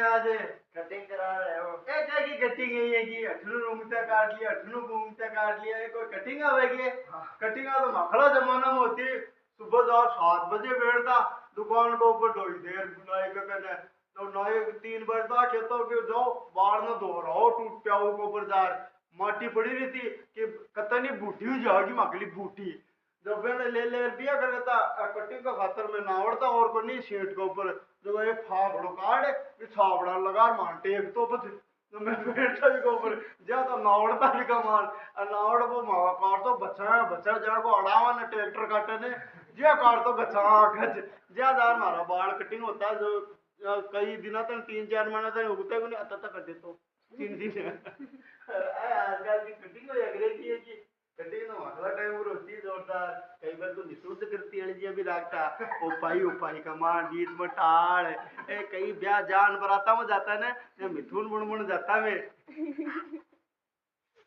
आज कटिंग करा रहे हो क्या क्या की कटिंग है ये की अठनू घूमता काट लिया अठनू घूमता काट लिया ये कोई कटिंग आवेगी कटिंग तो मखड़ा जमाना में होती सुबह जाओ 7 बजे बैठता दुकान के ऊपर थोड़ी देर बुलाई के कहने तो नए 3 बजे खेतों के जाओ बाहर न धो रहा टूट प्याऊ के ऊपर जा माटी पड़ी रहती कि कतनी बूटी हो जाएगी मकली बूटी जब मैंने ले ले दिया करता कटिंग का खातर में नावड़ता और को नहीं सीट के ऊपर जो ये फाफड़ो काट ये छावड़ा लगा मारते एक तो बस तो मैं बैठता भी को ऊपर जा तो नावड़ता भी कमाल नावड़ वो मावा काट तो बच्चा जा को अड़ावा ने ट्रैक्टर काटे ने जे काट तो गचा गज ज्यादा हमारा बाल कटिंग होता है जो कई दिनों तक 3-4 महीने तक उगते भी नहीं आता तक कर देता 3 दिन आजकल की कटिंग हो अंग्रेजी है कि कटिंग तो अगला टाइम वो होती है जोरदार कई बार तो निशुद्ध करती है जी भी लागता उपाई उपाई का मान गीत में टाड़ ए कई ब्याह जान बराता में जाता है ना ये मिथुन बुणबुण जाता में